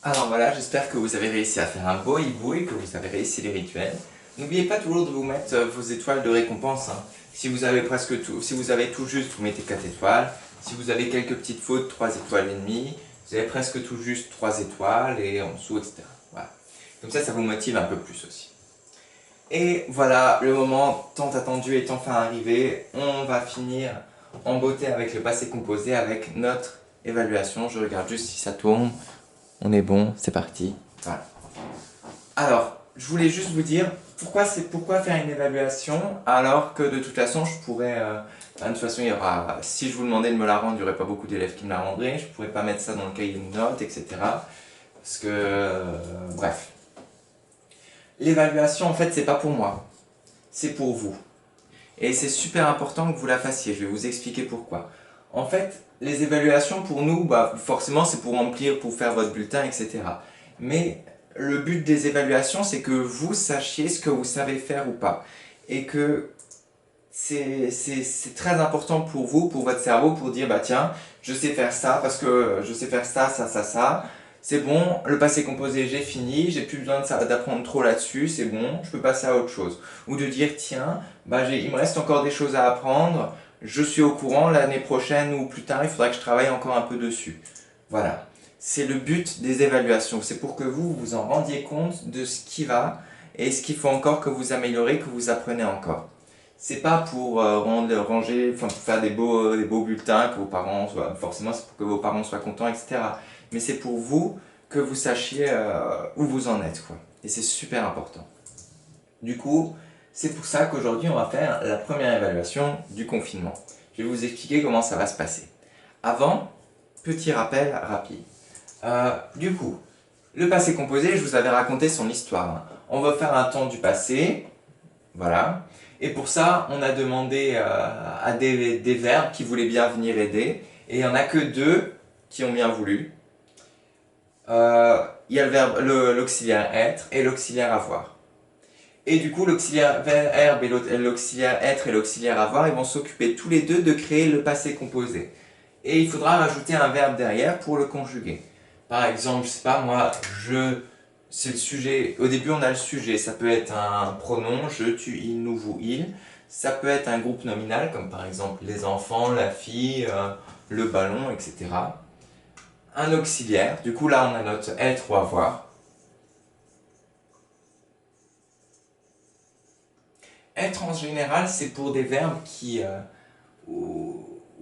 Alors voilà, j'espère que vous avez réussi à faire un beau hibou et que vous avez réussi les rituels. N'oubliez pas toujours de vous mettre vos étoiles de récompense, hein. Si vous avez presque tout, si vous avez tout juste, vous mettez 4 étoiles. Si vous avez quelques petites fautes, 3 étoiles et demie. Vous avez presque tout juste 3 étoiles et en dessous, etc. Voilà. Comme ça vous motive un peu plus aussi. Et voilà, le moment tant attendu est enfin arrivé. On va finir en beauté avec le passé composé, avec notre évaluation. Je regarde juste si ça tourne. On est bon, c'est parti. Voilà. Alors, je voulais juste vous dire pourquoi faire une évaluation alors que de toute façon je pourrais de toute façon il y aura, si je vous demandais de me la rendre, il n'y aurait pas beaucoup d'élèves qui me la rendraient, je pourrais pas mettre ça dans le cahier de notes, etc. Parce que bref. L'évaluation en fait c'est pas pour moi, c'est pour vous. Et c'est super important que vous la fassiez, je vais vous expliquer pourquoi. En fait, les évaluations pour nous, bah, forcément c'est pour remplir, pour faire votre bulletin, etc. Mais le but des évaluations, c'est que vous sachiez ce que vous savez faire ou pas. Et que c'est très important pour vous, pour votre cerveau, pour dire, bah tiens, je sais faire ça parce que je sais faire ça, ça, ça, ça. C'est bon, le passé composé, j'ai fini, j'ai plus besoin d'apprendre trop là-dessus, c'est bon, je peux passer à autre chose. Ou de dire, tiens, bah, il me reste encore des choses à apprendre, je suis au courant, l'année prochaine ou plus tard, il faudra que je travaille encore un peu dessus. Voilà. C'est le but des évaluations, c'est pour que vous vous en rendiez compte de ce qui va et ce qu'il faut encore que vous améliorez, que vous apprenez encore. C'est pas pour ranger, enfin pour faire des beaux bulletins, que vos parents soient, forcément c'est pour que vos parents soient contents, etc. Mais c'est pour vous que vous sachiez où vous en êtes, quoi. Et c'est super important. Du coup, c'est pour ça qu'aujourd'hui on va faire la première évaluation du confinement. Je vais vous expliquer comment ça va se passer. Avant, petit rappel rapide. Du coup, le passé composé, je vous avais raconté son histoire, hein. On va faire un temps du passé, voilà. Et pour ça, on a demandé à des verbes qui voulaient bien venir aider. Et il n'y en a que deux qui ont bien voulu. Il y a le verbe, l'auxiliaire être et l'auxiliaire avoir. Et du coup, l'auxiliaire verbe et l'auxiliaire être et l'auxiliaire avoir, ils vont s'occuper tous les deux de créer le passé composé. Et il faudra rajouter un verbe derrière pour le conjuguer. Par exemple, je sais pas moi, je, c'est le sujet. Au début, on a le sujet. Ça peut être un pronom, je, tu, il, nous, vous, il. Ça peut être un groupe nominal, comme par exemple les enfants, la fille, le ballon, etc. Un auxiliaire. Du coup, là, on a notre être ou avoir. Être en général, c'est pour des verbes qui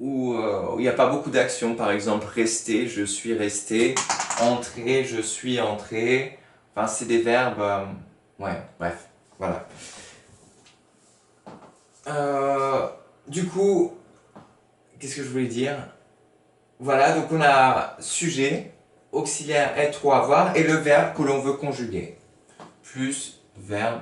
où il n'y a pas beaucoup d'action. Par exemple, rester, je suis resté. Entrer, je suis entré. Enfin, c'est des verbes. Ouais, bref, voilà. Du coup, qu'est-ce que je voulais dire? Voilà, donc on a sujet, auxiliaire être ou avoir, et le verbe que l'on veut conjuguer. Plus verbe,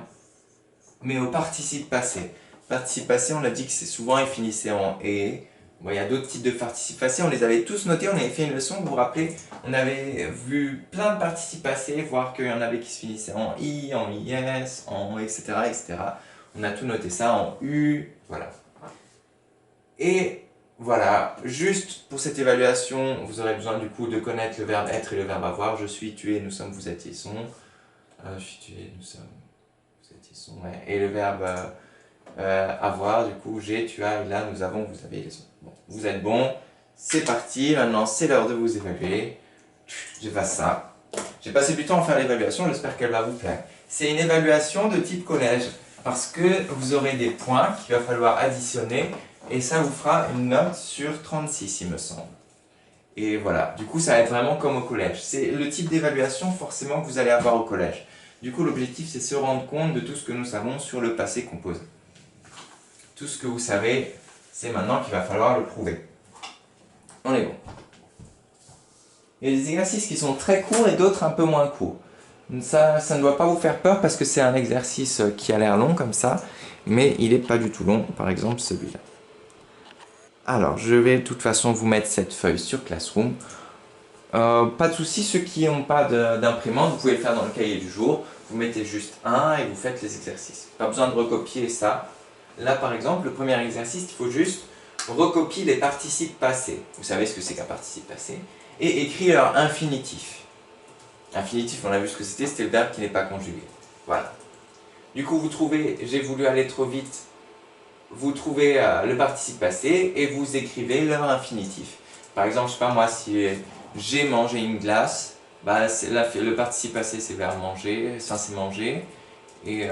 mais au participe passé. Participe passé, on a dit que c'est souvent il finissait en et. Bon, il y a d'autres types de participes passés, on les avait tous notés, on avait fait une leçon, vous vous rappelez, on avait vu plein de participes passés, voir qu'il y en avait qui se finissaient en i, en is, en etc., etc. On a tout noté ça en u, voilà. Et voilà, juste pour cette évaluation, vous aurez besoin du coup de connaître le verbe être et le verbe avoir. Je suis, tu es, nous sommes, vous êtes, ils sont. Je suis, tu es, nous sommes, vous êtes, ils sont. Ouais. Et le verbe avoir, du coup, j'ai, tu as, il a, nous avons, vous avez, ils sont. Bon, vous êtes bon, c'est parti. Maintenant, c'est l'heure de vous évaluer. Je fasse ça. J'ai passé du temps à faire l'évaluation, j'espère qu'elle va vous plaire. C'est une évaluation de type collège, parce que vous aurez des points qu'il va falloir additionner, et ça vous fera une note sur 36, il me semble. Et voilà, du coup ça va être vraiment comme au collège. C'est le type d'évaluation forcément que vous allez avoir au collège. Du coup l'objectif c'est se rendre compte de tout ce que nous savons sur le passé composé. Tout ce que vous savez, c'est maintenant qu'il va falloir le prouver. On est bon. Il y a des exercices qui sont très courts et d'autres un peu moins courts. Ça ne doit pas vous faire peur parce que c'est un exercice qui a l'air long comme ça, mais il n'est pas du tout long, par exemple celui-là. Alors, je vais de toute façon vous mettre cette feuille sur Classroom. Pas de souci, ceux qui n'ont pas d'imprimante, vous pouvez le faire dans le cahier du jour. Vous mettez juste un et vous faites les exercices. Pas besoin de recopier ça. Là, par exemple, le premier exercice, il faut juste recopier les participes passés. Vous savez ce que c'est qu'un participe passé. Et écrire leur infinitif. Infinitif, on a vu ce que c'était le verbe qui n'est pas conjugué. Voilà. Du coup, vous trouvez, j'ai voulu aller trop vite, vous trouvez le participe passé et vous écrivez leur infinitif. Par exemple, je sais pas moi, si j'ai mangé une glace, bah, le participe passé c'est le verbe manger, ça c'est manger, et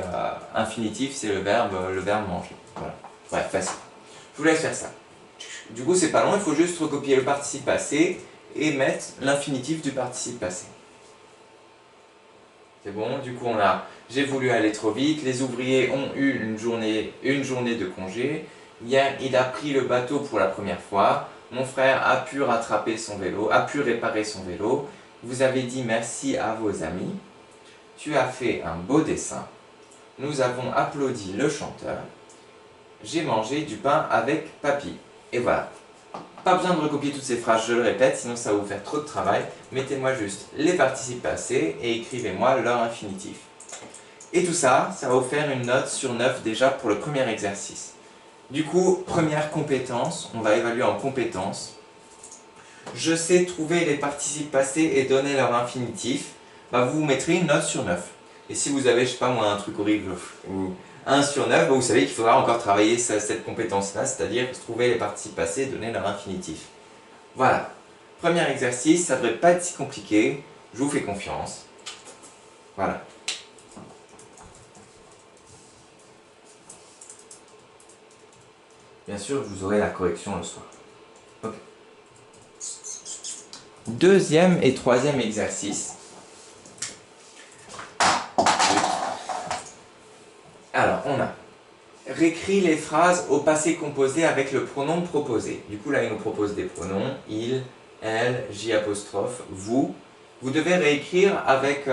infinitif c'est le verbe manger. Voilà. Bref, facile. Je vous laisse faire ça. Du coup, c'est pas long, il faut juste recopier le participe passé et mettre l'infinitif du participe passé. C'est bon, du coup on a j'ai voulu aller trop vite, les ouvriers ont eu une journée de congé, hier il a pris le bateau pour la première fois, mon frère a pu rattraper son vélo, a pu réparer son vélo, vous avez dit merci à vos amis, tu as fait un beau dessin, nous avons applaudi le chanteur, j'ai mangé du pain avec papy. Et voilà. Pas besoin de recopier toutes ces phrases, je le répète, sinon ça va vous faire trop de travail. Mettez-moi juste les participes passés et écrivez-moi leur infinitif. Et tout ça, ça va vous faire une note sur 9 déjà pour le premier exercice. Du coup, première compétence, on va évaluer en compétence. Je sais trouver les participes passés et donner leur infinitif. Bah, vous mettrez une note sur 9. Et si vous avez, je sais pas moi, un truc horrible, ou 1 sur 9, bah, vous savez qu'il faudra encore travailler cette compétence-là, c'est-à-dire trouver les participes passés et donner leur infinitif. Voilà. Premier exercice, ça devrait pas être si compliqué. Je vous fais confiance. Voilà. Bien sûr, vous aurez la correction le soir. Ok. Deuxième et troisième exercice. Alors, on a réécrit les phrases au passé composé avec le pronom proposé. Du coup, là, il nous propose des pronoms. Il, elle, j apostrophe, vous. Vous devez réécrire avec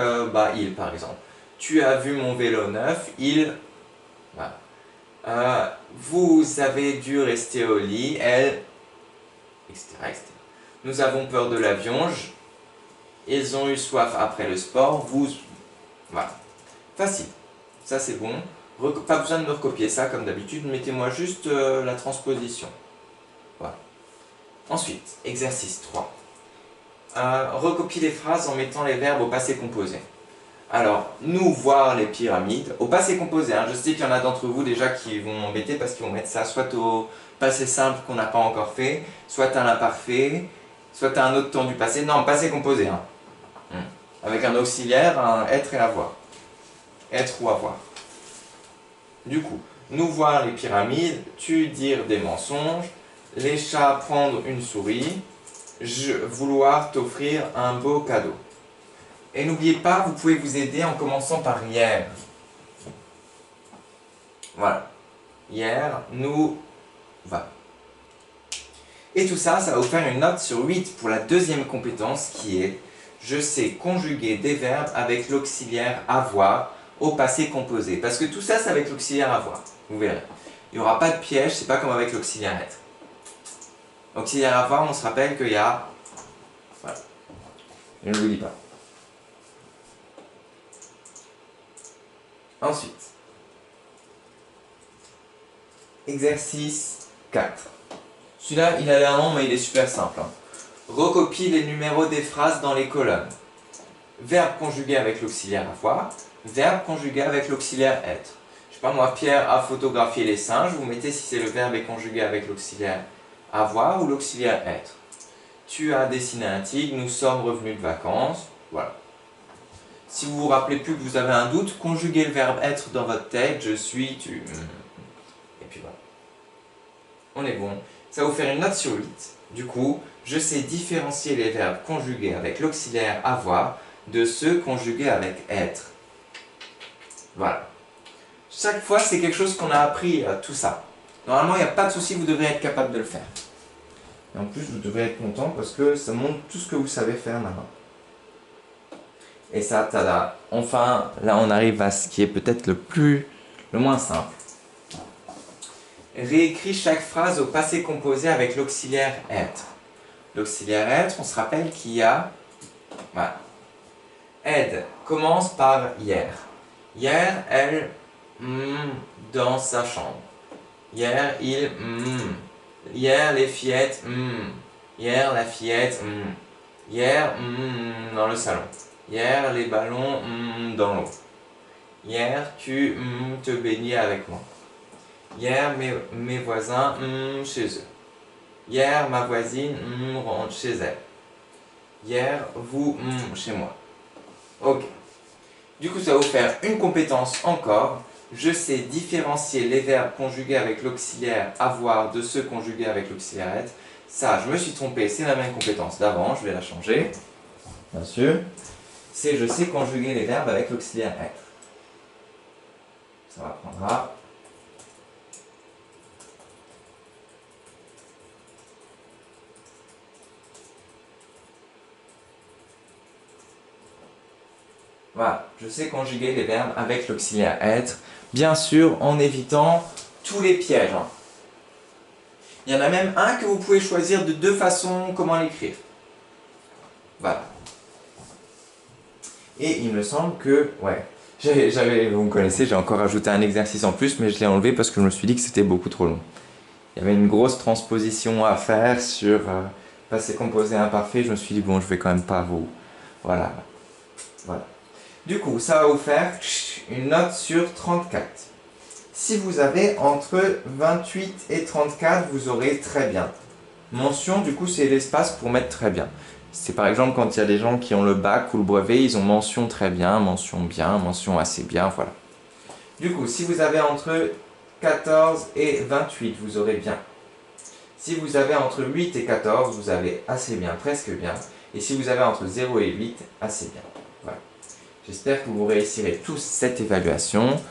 il, par exemple. Tu as vu mon vélo neuf, il... Voilà. Vous avez dû rester au lit, elle... etc. etc. Nous avons peur de l'avion, ils ont eu soif après le sport, vous... Voilà. Facile. Ça, c'est bon. Pas besoin de me recopier ça comme d'habitude, mettez-moi juste la transposition. Voilà. Ensuite, exercice 3. Recopier les phrases en mettant les verbes au passé composé. Alors, nous voir les pyramides, au passé composé, hein, je sais qu'il y en a d'entre vous déjà qui vont m'embêter parce qu'ils vont mettre ça soit au passé simple qu'on n'a pas encore fait, soit à l'imparfait, soit à un autre temps du passé. Non, passé composé. Hein. Avec un auxiliaire, un être et avoir. Être ou avoir. Du coup, nous voir les pyramides, tu dire des mensonges, les chats prendre une souris, vouloir t'offrir un beau cadeau. Et n'oubliez pas, vous pouvez vous aider en commençant par hier. Voilà. Hier, nous, voilà. Et tout ça, ça va vous faire une note sur 8 pour la deuxième compétence qui est je sais conjuguer des verbes avec l'auxiliaire avoir au passé composé. Parce que tout ça, c'est avec l'auxiliaire avoir. Vous verrez. Il n'y aura pas de piège, c'est pas comme avec l'auxiliaire être. Auxiliaire avoir, on se rappelle qu'il y a... Voilà. Je ne vous dis pas. Ensuite, exercice 4. Celui-là, il a l'air long, mais il est super simple. Hein. Recopie les numéros des phrases dans les colonnes. Verbe conjugué avec l'auxiliaire avoir, verbe conjugué avec l'auxiliaire être. Je sais pas moi, Pierre a photographié les singes, vous mettez si c'est le verbe est conjugué avec l'auxiliaire avoir ou l'auxiliaire être. Tu as dessiné un tigre, nous sommes revenus de vacances, voilà. Si vous vous rappelez plus que vous avez un doute, conjuguez le verbe être dans votre tête, je suis, tu... Et puis voilà. On est bon. Ça va vous faire une note sur 8. Du coup, je sais différencier les verbes conjugués avec l'auxiliaire avoir de ceux conjugués avec être. Voilà. Chaque fois, c'est quelque chose qu'on a appris, tout ça. Normalement, il n'y a pas de souci, vous devrez être capable de le faire. Et en plus, vous devrez être content parce que ça montre tout ce que vous savez faire maintenant. Et ça, tada. Enfin, là, on arrive à ce qui est peut-être le moins simple. Réécris chaque phrase au passé composé avec l'auxiliaire être. L'auxiliaire être, on se rappelle qu'il y a... Voilà. Aide commence par hier. Hier, elle dans sa chambre. Hier, il Hier, les fillettes Hier, la fillette Hier, dans le salon. Hier, les ballons dans l'eau. Hier, tu te baignais avec moi. Hier, mes voisins chez eux. Hier, ma voisine rentre chez elle. Hier, vous chez moi. Ok. Du coup, ça va vous faire une compétence encore. Je sais différencier les verbes conjugués avec l'auxiliaire avoir de ceux conjugués avec l'auxiliaire être. Ça, je me suis trompé, c'est la même compétence d'avant, je vais la changer. Bien sûr. C'est je sais conjuguer les verbes avec l'auxiliaire être. Ça m'apprendra. Voilà, je sais conjuguer les verbes avec l'auxiliaire être, bien sûr en évitant tous les pièges. Il y en a même un que vous pouvez choisir de deux façons comment l'écrire. Voilà. Et il me semble que, ouais, vous me connaissez, j'ai encore ajouté un exercice en plus, mais je l'ai enlevé parce que je me suis dit que c'était beaucoup trop long. Il y avait une grosse transposition à faire sur passé composé imparfait, je me suis dit, bon, je vais quand même pas vous... Voilà. Voilà. Du coup, ça va vous faire une note sur 34. Si vous avez entre 28 et 34, vous aurez très bien. Mention, du coup, c'est l'espace pour mettre très bien. C'est par exemple quand il y a des gens qui ont le bac ou le brevet, ils ont mention très bien, mention assez bien, voilà. Du coup, si vous avez entre 14 et 28, vous aurez bien. Si vous avez entre 8 et 14, vous avez assez bien, presque bien. Et si vous avez entre 0 et 8, assez bien. Voilà. J'espère que vous réussirez tous cette évaluation.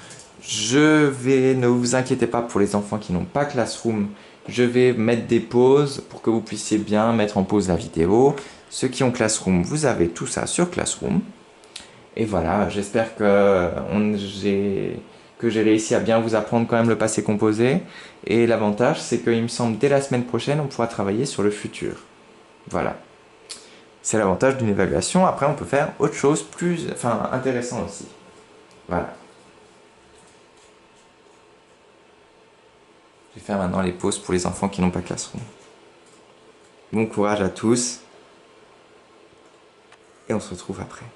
Ne vous inquiétez pas pour les enfants qui n'ont pas Classroom. Je vais mettre des pauses pour que vous puissiez bien mettre en pause la vidéo. Ceux qui ont Classroom, vous avez tout ça sur Classroom. Et voilà, j'espère que j'ai réussi à bien vous apprendre quand même le passé composé. Et l'avantage, c'est qu'il me semble dès la semaine prochaine, on pourra travailler sur le futur. Voilà. C'est l'avantage d'une évaluation. Après, on peut faire autre chose intéressant aussi. Voilà. Je vais faire maintenant les pauses pour les enfants qui n'ont pas Classroom. Bon courage à tous. Et on se retrouve après.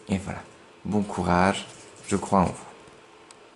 Et voilà. Bon courage. Je crois en vous.